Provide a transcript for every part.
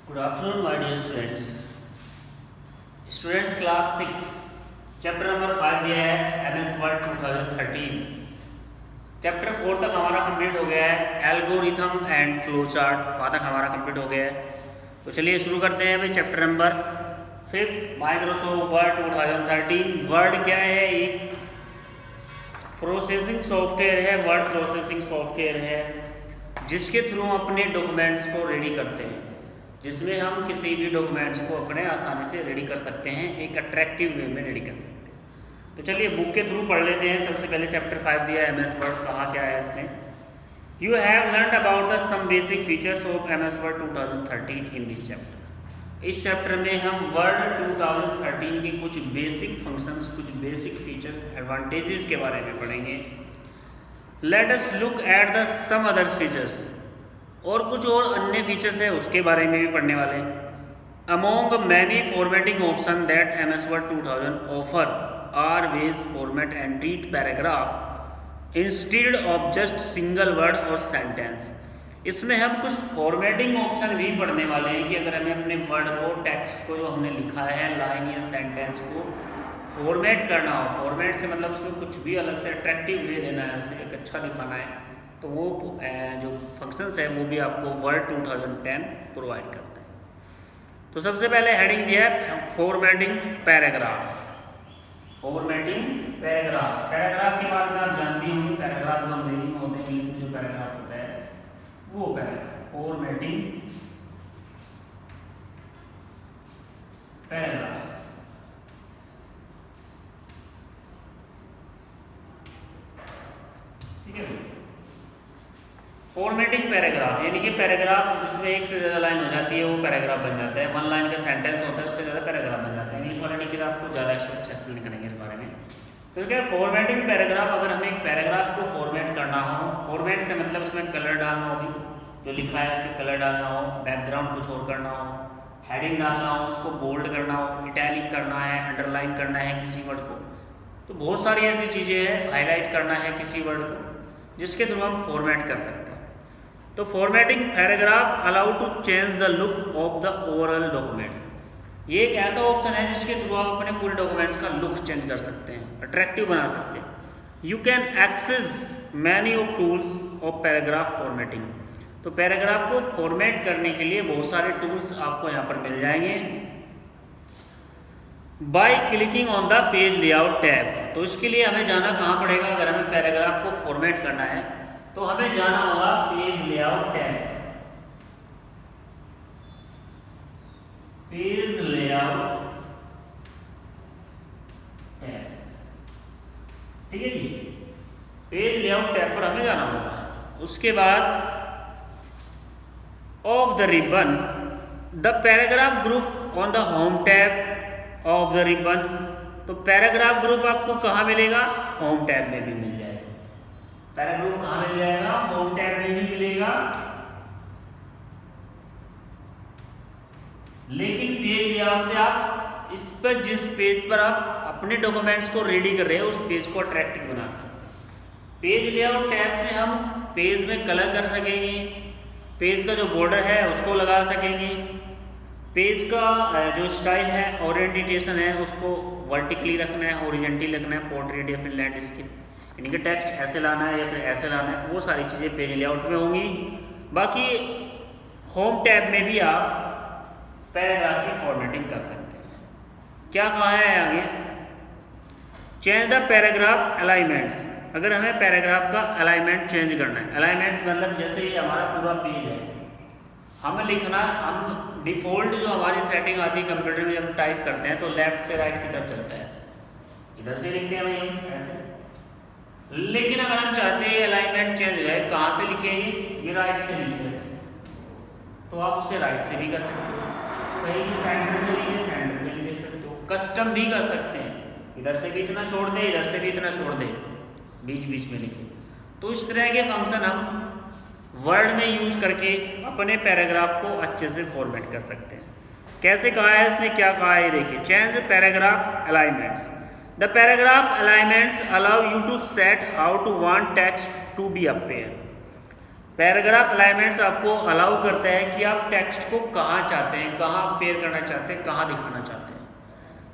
Good afternoon, my dear students. Students class 6 chapter number 5 दिया है MS Word 2013। Chapter 4 तक हमारा कंप्लीट हो गया है। एल्गोरिथम एंड फ्लो चार्ट वहाँ तक हमारा कंप्लीट हो गया है। तो चलिए शुरू करते हैं भाई chapter number 5 Microsoft word 2013। Word क्या है? एक प्रोसेसिंग सॉफ्टवेयर है, वर्ड प्रोसेसिंग सॉफ्टवेयर है जिसके थ्रू हम अपने डॉक्यूमेंट्स को रेडी करते हैं, जिसमें हम किसी भी डॉक्यूमेंट्स को अपने आसानी से रेडी कर सकते हैं, एक अट्रैक्टिव वे में रेडी कर सकते हैं। तो चलिए बुक के थ्रू पढ़ लेते हैं। सबसे पहले चैप्टर 5 दिया है MS वर्ड। कहाँ क्या है इसमें? You have learn about the some basic features of MS word 2013 in this chapter. इस चैप्टर में हम वर्ड 2013 के कुछ बेसिक फंक्शंस, कुछ बेसिक फीचर्स, एडवांटेजेस के बारे में पढ़ेंगे। Let us look at the some others features. और कुछ और अन्य फीचर्स है उसके बारे में भी पढ़ने वाले हैं। Among many formatting option that MS word 2000 offer are ways format and treat paragraph instead of just single word और सेंटेंस। इसमें हम कुछ फॉर्मेटिंग ऑप्शन भी पढ़ने वाले हैं कि अगर हमें अपने वर्ड को, टेक्स्ट को जो हमने लिखा है, लाइन या सेंटेंस को फॉर्मेट करना हो, फॉर्मेट से मतलब उसमें कुछ भी अलग से अट्रैक्टिव वे देना है, उसे एक अच्छा दिखाना है, तो वो जो फंक्शंस है वो भी आपको वर्ड 2010 प्रोवाइड करते हैं। तो सबसे पहले हेडिंग दिया है formatting paragraph. Formatting paragraph, paragraph के बारे में आप जानती होंगे। पैराग्राफ जो अंग्रेजी में होते हैं, इंग्लिश में जो पैराग्राफ होता है वो पैराग्राफ। फॉर्मेटिंग पैराग्राफ, ठीक है। फॉर्मेटिंग पैराग्राफ यानी कि पैराग्राफ जिसमें एक से ज़्यादा लाइन हो जाती है वो पैराग्राफ बन जाता है। वन लाइन का सेंटेंस होता है, उससे ज़्यादा पैराग्राफ बन जाता है। इंग्लिश वाले टीचर आपको ज़्यादा अच्छे एक्सप्लेन करेंगे इस बारे में। तो क्या फॉर्मेटिंग पैराग्राफ, अगर हमें एक पैराग्राफ को फॉर्मेट करना हो, फॉर्मेट से मतलब उसमें कलर डालना होगी, जो लिखा है उसके कलर डालना हो, बैकग्राउंड कुछ और करना हो, हेडिंग डालना हो, उसको बोल्ड करना हो, इटैलिक करना है, अंडरलाइन करना है किसी वर्ड को, तो बहुत सारी ऐसी चीज़ें हैं, हाईलाइट करना है किसी वर्ड को, जिसके थ्रू हम फॉर्मेट कर सकते हैं। तो formatting paragraph allow to change the look of the overall documents. ये एक ऐसा ऑप्शन है जिसके थ्रू आप अपने पूरे डॉक्यूमेंट्स का लुक चेंज कर सकते हैं, अट्रैक्टिव बना सकते हैं। You can access many of tools of paragraph formatting. तो पैराग्राफ को फॉर्मेट करने के लिए बहुत सारे टूल्स आपको यहाँ पर मिल जाएंगे। By clicking on the page layout tab. तो इसके लिए हमें जाना कहाँ पड़ेगा? अगर हमें पैराग्राफ को फॉर्मेट करना है तो हमें जाना होगा page layout tab. Page layout tab, ठीक है जी। पेज लेआउट टैब पर हमें जाना होगा। उसके बाद of the ribbon the paragraph group on the home tab of the ribbon. तो पैराग्राफ ग्रुप आपको कहाँ मिलेगा? होम टैब में भी मिल जाएगा। पैराग्राफ कहाँ मिल जाएगा? होम टैब में ही मिलेगा। लेकिन पेज लेआउट से आप इस पर, जिस पेज पर आप अपने डॉक्यूमेंट्स को रेडी कर रहे हैं, उस पेज को अट्रैक्टिव बना सकते हैं। पेज लेआउट टैब से हम पेज में कलर कर सकेंगे, पेज का जो बॉर्डर है उसको लगा सकेंगे, पेज का जो स्टाइल है, ओरिएंटेशन है, उसको वर्टिकली रखना है, हॉरिजॉन्टली रखना है, पोर्ट्रेट या फिर लैंडस्केप, यानी कि टेक्स्ट ऐसे लाना है या फिर ऐसे लाना है, वो सारी चीज़ें पेज लेआउट में होंगी। बाकी होम टैब में भी आप पैराग्राफ की फॉर्मेटिंग कर सकते हैं। क्या कहा है आगे? Change the paragraph alignments. अगर हमें पैराग्राफ का अलाइनमेंट चेंज करना है, अलाइनमेंट्स मतलब जैसे ये हमारा पूरा पेज है, हमें लिखना, हम डिफ़ॉल्ट जो हमारी सेटिंग आती है कंप्यूटर में जब टाइप करते हैं तो लेफ्ट से राइट की तरफ चलता है, ऐसे इधर से लिखते हैं भाई ऐसे। लेकिन अगर हम चाहते हैं अलाइनमेंट चेंज हो जाए, कहाँ से लिखेंगे? ये राइट से लिखे, तो आप उसे राइट से भी कर सकते हो, कहीं सेंटर से लिखे, सेंटर से लिख सकते हो, कस्टम भी कर सकते हैं, इधर से भी इतना छोड़ दे, इधर से भी इतना छोड़ दे, बीच बीच में लिखे। तो इस तरह के फंक्शन हम वर्ड में यूज करके अपने पैराग्राफ को अच्छे से फॉर्मेट कर सकते हैं। कैसे कहा है इसने, क्या कहा है देखिए। Change paragraph alignments. The paragraph alignments allow you to set how to want text to be appear. Paragraph alignments आपको अलाउ करता है कि आप टेक्स्ट को कहाँ चाहते हैं, कहाँ पेयर करना चाहते हैं, कहाँ दिखाना चाहते हैं।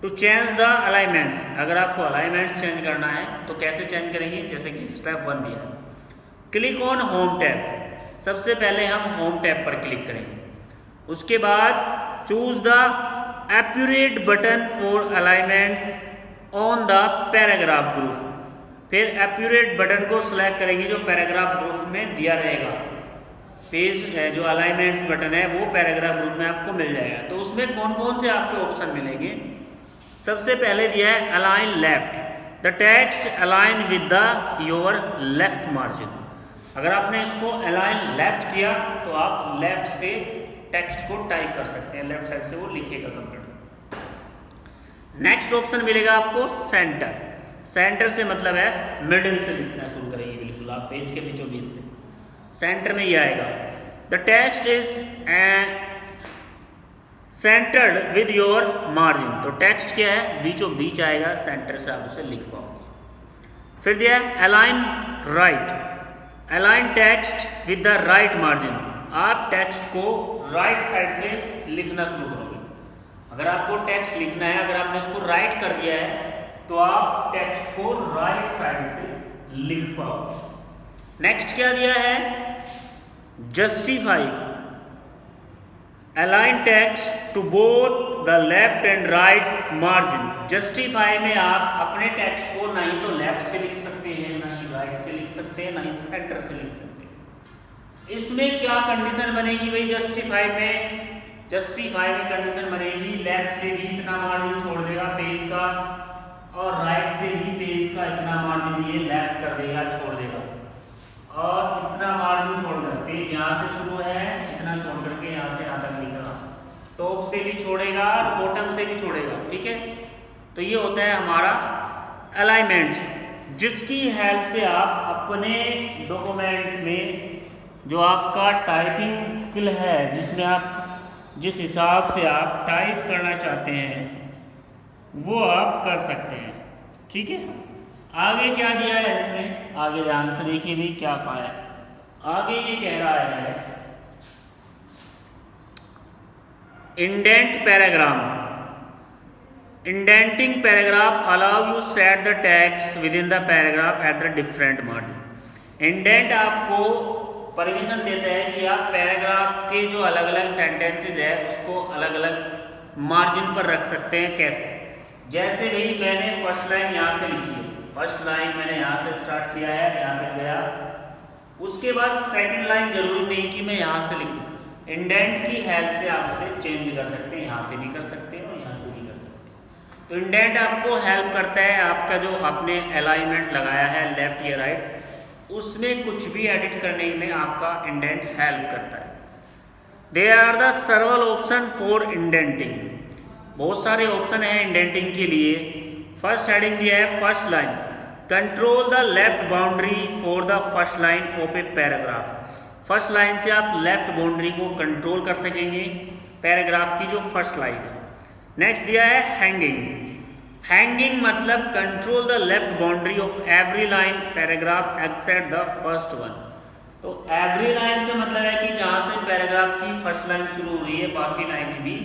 टू चेंज द अलाइनमेंट्स, अगर आपको अलाइनमेंट्स चेंज करना है तो कैसे चेंज करेंगे, जैसे कि स्टेप 1 दिया है, क्लिक ऑन होम टैब। सबसे पहले हम होम टैब पर क्लिक करेंगे, उसके बाद choose the accurate button for alignments on the paragraph group. फिर एक्यूरेट बटन को सिलेक्ट करेंगे जो पैराग्राफ ग्रुप में दिया रहेगा। पेज जो अलाइनमेंट्स बटन है वो पैराग्राफ ग्रुप में आपको मिल जाएगा। तो उसमें कौन कौन से आपके ऑप्शन मिलेंगे, सबसे पहले दिया है align left, the text align with the your left margin. अगर आपने इसको अलाइन लेफ्ट किया तो आप लेफ्ट से टेक्स्ट को टाइप कर सकते हैं, लेफ्ट साइड से वो लिखेगा कंप्यूटर। नेक्स्ट ऑप्शन मिलेगा आपको सेंटर। सेंटर से मतलब है मिडिल से लिखना शुरू करेंगे, बिल्कुल आप पेज के बीचों बीच से सेंटर में ये आएगा, the text is centred with your margin. तो टेक्स्ट क्या है, बीचों बीच आएगा, सेंटर से आप उसे लिख पाओगे। फिर दिया है align right, align text with the right margin. आप टेक्स्ट को राइट साइड से लिखना शुरू करोगे। अगर आपको टेक्स्ट लिखना है, अगर आपने इसको राइट कर दिया है तो आप टेक्स्ट को राइट साइड से लिख पाओगे। नेक्स्ट क्या दिया है, justify, align text to both the left and right margin. Justify में आप अपने टेक्स्ट को ना ही तो लेफ्ट से लिख सकते हैं, ना ही राइट से लिख सकते हैं, ना ही सेंटर से लिख सकते हैं। इसमें क्या कंडीशन बनेगी भाई, जस्टिफाई में कंडीशन बनेगी लेफ्ट से भी इतना मार्जिन छोड़ देगा पेज का, और राइट से भी पेज का इतना मार्जिन ये लेफ्ट कर देगा, छोड़ देगा, और इतना मार्जिन छोड़कर पेज यहाँ से शुरू है, इतना छोड़ करके यहाँ से यहाँ तक लिखेगा, टॉप से भी छोड़ेगा और बॉटम से भी छोड़ेगा, ठीक है। तो ये होता है हमारा अलाइनमेंट, जिसकी हेल्प से आप अपने डॉक्यूमेंट में जो आपका टाइपिंग स्किल है, जिसमें आप जिस हिसाब से आप टाइप करना चाहते हैं वो आप कर सकते हैं, ठीक है। आगे क्या दिया है इसमें, आगे ध्यान से देखिए भी क्या पाया। आगे ये कह रहा है indent paragraph, indenting paragraph allow you set the text within the paragraph at the different margin. Indent आपको परमिशन देता है कि आप पैराग्राफ के जो अलग अलग सेंटेंसेस है उसको अलग अलग मार्जिन पर रख सकते हैं। कैसे, जैसे भी मैंने फर्स्ट लाइन यहाँ से लिखी है, फर्स्ट लाइन मैंने यहाँ से स्टार्ट किया है, यहाँ तक गया, उसके बाद सेकंड लाइन जरूरी नहीं कि मैं यहाँ से लिखूँ, इंडेंट की हेल्प से आप उसे चेंज कर सकते हैं, यहाँ से भी कर सकते हैं और यहाँ से भी कर सकते हैं। तो इंडेंट आपको हेल्प करता है, आपका जो आपने अलाइनमेंट लगाया है लेफ्ट या राइट, उसमें कुछ भी एडिट करने में आपका इंडेंट हेल्प करता है। There are the several option for indenting, बहुत सारे ऑप्शन हैं इंडेंटिंग के लिए। फर्स्ट हेडिंग दिया है first line, control the left boundary for the first line of a paragraph. First line से आप लेफ्ट बाउंड्री को कंट्रोल कर सकेंगे पैराग्राफ की जो फर्स्ट लाइन है। नेक्स्ट दिया है हैंगिंग, हैंगिंग मतलब control the left boundary of every line paragraph except the first one. तो एवरी लाइन से मतलब है कि जहाँ से पैराग्राफ की फर्स्ट लाइन शुरू हो रही है बाकी लाइनें भी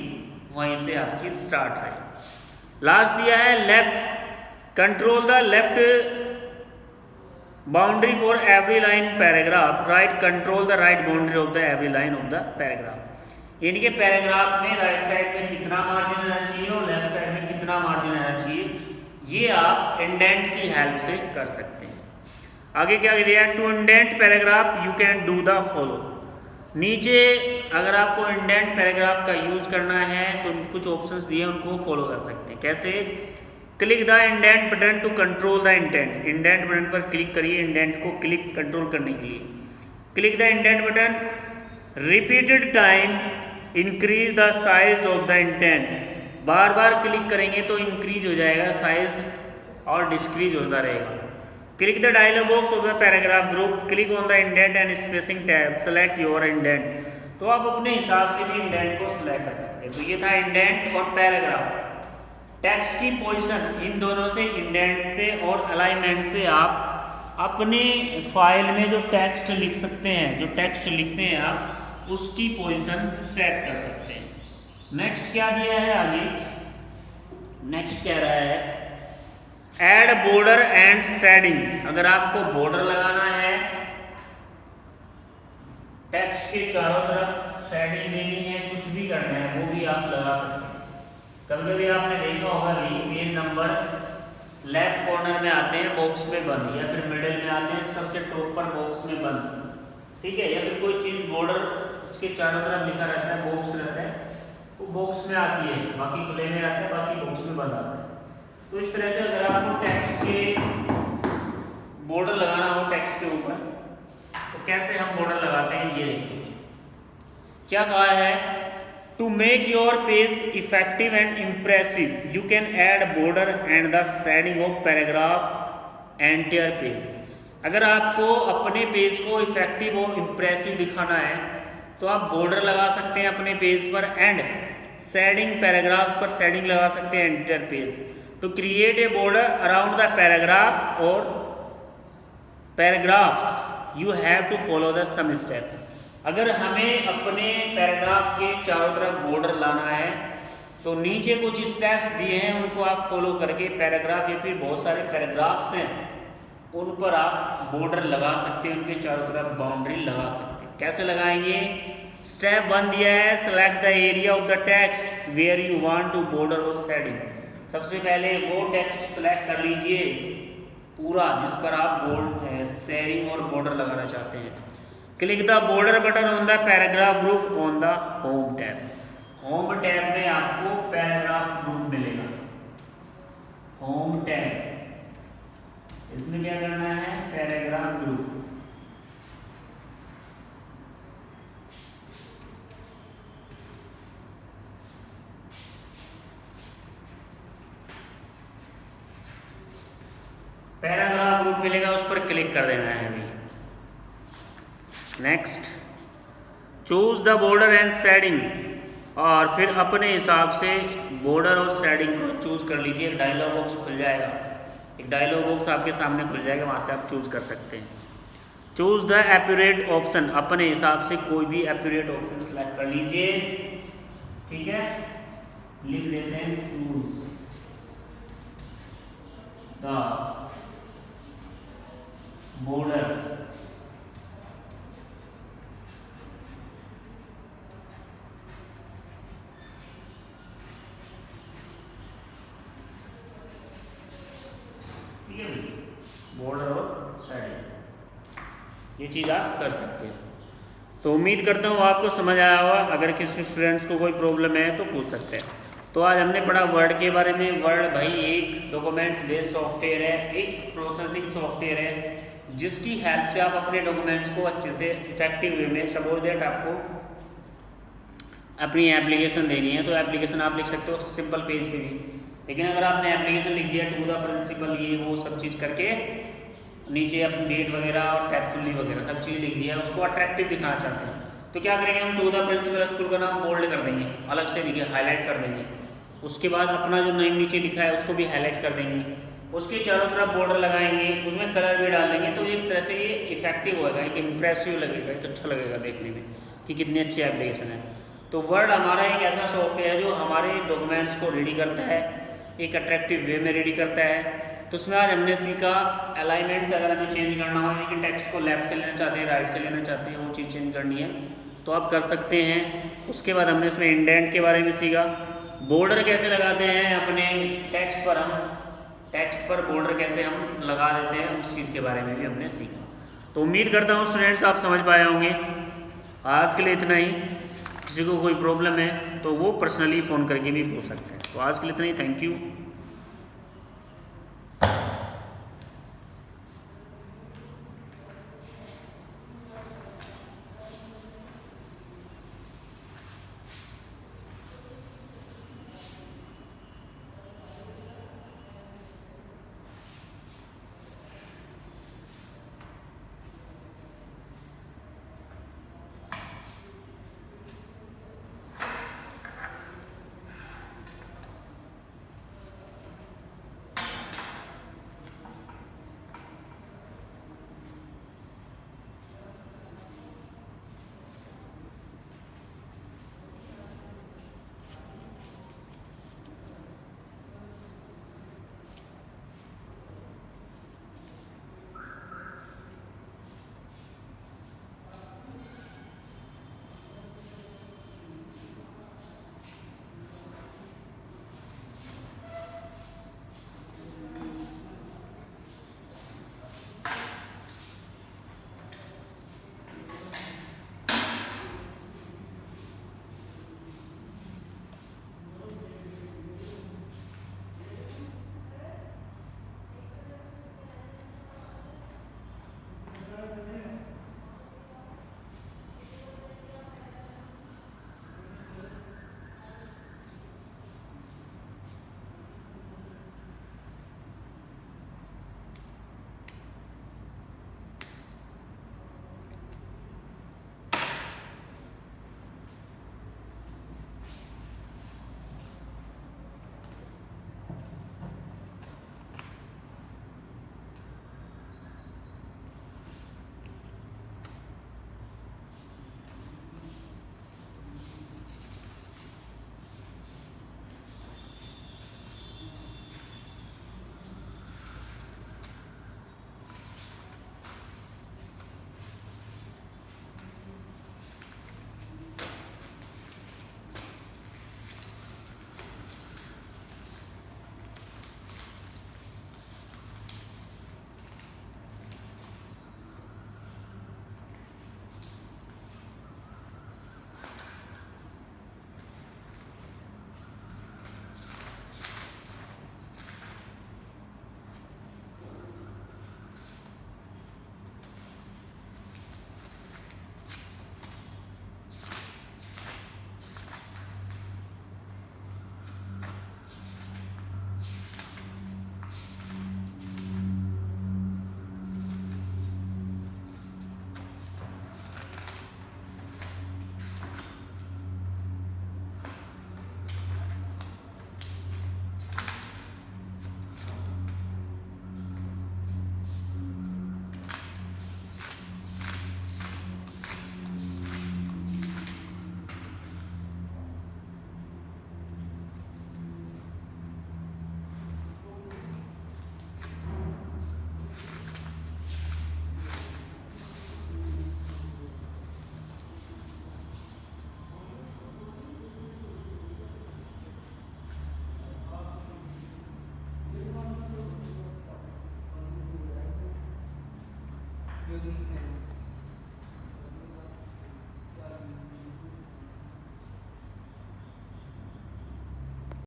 वहीं से आपकी स्टार्ट है। लास्ट दिया है left, control the left boundary for every line paragraph, right control the right boundary of the every line of the paragraph. यानी कि पैराग्राफ में राइट साइड में कितना मार्जिन रहना चाहिए और लेफ्ट साइड में कितना मार्जिन रहना चाहिए, ये आप इंडेंट की हेल्प से कर सकते हैं। आगे क्या दिया है, to indent paragraph you can do the follow. नीचे अगर आपको इंडेंट पैराग्राफ का यूज करना है तो कुछ ऑप्शंस दिए उनको फॉलो कर सकते हैं। कैसे, click the indent button to control the indent, indent button पर क्लिक करिए इंडेंट को क्लिक कंट्रोल करने के लिए। Click the indent button, repeated time increase the size of the indent, बार बार क्लिक करेंगे तो इंक्रीज हो जाएगा साइज और डिस्क्रीज होता रहेगा। Click the dialog box of the paragraph group, click on the indent and spacing tab, select your indent. तो आप अपने हिसाब से भी इंडेंट को सिलेक्ट कर सकते हैं। तो ये था इंडेंट और पैराग्राफ। टेक्स्ट की पोजीशन इन दोनों से, इंडेंट से और अलाइनमेंट से आप अपने फाइल में जो टेक्स्ट लिख सकते हैं, जो टेक्स्ट लिखते हैं आप, उसकी पोजीशन सेट कर सकते हैं। नेक्स्ट क्या दिया है आगे, नेक्स्ट कह रहा है ऐड बॉर्डर एंड शेडिंग। अगर आपको बॉर्डर लगाना है टेक्स्ट के चारों तरफ, शेडिंग देनी है, कुछ भी करना है, वो भी आप लगा सकते हैं। कभी कभी आपने देखा होगा कि पेज नंबर लेफ्ट कॉर्नर में आते हैं बॉक्स में बंद, या फिर मिडिल में आते हैं सबसे टॉप पर बॉक्स में बंद, ठीक है, या फिर कोई चीज बॉर्डर उसके चारों तरफ लिखा रहता है, बॉक्स रहता है, वो बॉक्स में आती है, बाकी खुले में रहता है, बाकी बॉक्स में बंद आता है। तो इस तरह से अगर आपको टेक्स्ट के बॉर्डर लगाना हो टेक्स्ट के ऊपर, तो कैसे हम बॉर्डर लगाते हैं ये देख लीजिए। क्या कहा है, to make your page effective and impressive you can add border and the shading of paragraph entire page. अगर आपको अपने पेज को इफेक्टिव और इम्प्रेसिव दिखाना है तो आप बॉर्डर लगा सकते हैं अपने पेज पर, एंड शेडिंग पैराग्राफ्स पर शेडिंग लगा सकते हैं entire page. To create a border around the paragraph और paragraphs you have to follow the some step. अगर हमें अपने पैराग्राफ के चारों तरफ बॉर्डर लाना है तो नीचे कुछ स्टेप्स दिए हैं, उनको आप फॉलो करके पैराग्राफ या फिर बहुत सारे पैराग्राफ्स हैं उन पर आप बॉर्डर लगा सकते हैं, उनके चारों तरफ बाउंड्री लगा सकते हैं। कैसे लगाएंगे, स्टेप 1 दिया है, select the area of the text where you want to border और शेडिंग। सबसे पहले वो टेक्स्ट सेलेक्ट कर लीजिए पूरा जिस पर आप शेडिंग और बॉर्डर लगाना चाहते हैं। Click the border button on the paragraph group on the home tab. Home tab में आपको पैराग्राफ ग्रुप मिलेगा, होम टैब, इसमें क्या करना है, पैराग्राफ ग्रुप। पैराग्राफ ग्रुप मिलेगा, उस पर क्लिक कर देना है अभी। Next, choose the border and shading, और फिर अपने हिसाब से बॉर्डर और शेडिंग को चूज कर लीजिए। एक डायलॉग बॉक्स खुल जाएगा, एक डायलॉग बॉक्स आपके सामने खुल जाएगा, वहाँ से आप चूज कर सकते हैं। चूज द एक्यूरेट ऑप्शन, अपने हिसाब से कोई भी एक्यूरेट ऑप्शन सेलेक्ट कर लीजिए, ठीक है। लिख देते हैं चूज द बॉर्डर बॉर्डर और शेडिंग, ये चीज़ आप कर सकते हैं। तो उम्मीद करता हूँ आपको समझ आया होगा। अगर किसी स्टूडेंट्स को कोई प्रॉब्लम है तो पूछ सकते हैं। तो आज हमने पढ़ा वर्ड के बारे में। वर्ड भाई एक डॉक्यूमेंट्स बेस्ड सॉफ्टवेयर है, एक प्रोसेसिंग सॉफ्टवेयर है जिसकी हेल्प से आप अपने डॉक्यूमेंट्स को अच्छे से इफेक्टिव वे में, सपोज दैट आपको अपनी एप्लीकेशन देनी है तो एप्लीकेशन आप लिख सकते हो सिंपल पेज पे भी, लेकिन अगर आपने एप्लीकेशन लिख दिया टू द प्रिंसिपल ये वो सब चीज़ करके नीचे अपनी डेट वगैरह और फैक्टफुली वगैरह सब चीज़ लिख दिया, उसको अट्रैक्टिव दिखाना चाहते हैं तो क्या करेंगे हम, टू द प्रिंसिपल स्कूल का नाम बोल्ड कर देंगे, अलग से लिखे हाईलाइट कर देंगे। उसके बाद अपना जो नेम नीचे लिखा है उसको भी हाईलाइट कर देंगे, उसके चारों तरफ बॉर्डर लगाएंगे, उसमें कलर भी डाल देंगे। तो एक तरह से ये इफेक्टिव होगा, एक इम्प्रेसिव लगेगा, एक अच्छा लगेगा देखने में कि कितनी अच्छी एप्लीकेशन है। तो वर्ड हमारा एक ऐसा सॉफ्टवेयर है जो हमारे डॉक्यूमेंट्स को रेडी करता है, एक अट्रैक्टिव वे में रेडी करता है। तो उसमें आज हमने सीखा अलाइनमेंट्स, अगर हमें चेंज करना हो यानी कि टेक्स्ट को लेफ्ट से लेना चाहते हैं राइट से लेना चाहते हैं, वो चीज़ चेंज करनी है तो आप कर सकते हैं। उसके बाद हमने इसमें इंडेंट के बारे में सीखा, बॉर्डर कैसे लगाते हैं अपने टेक्स्ट पर, हम टेक्स्ट पर बॉर्डर कैसे हम लगा देते हैं, उस चीज़ के बारे में भी हमने सीखा। तो उम्मीद करता हूँ स्टूडेंट्स आप समझ पाए होंगे। आज के लिए इतना ही। किसी को कोई प्रॉब्लम है तो वो पर्सनली फ़ोन करके भी पूछ सकते हैं। तो आज के लिए इतना ही। Thank you.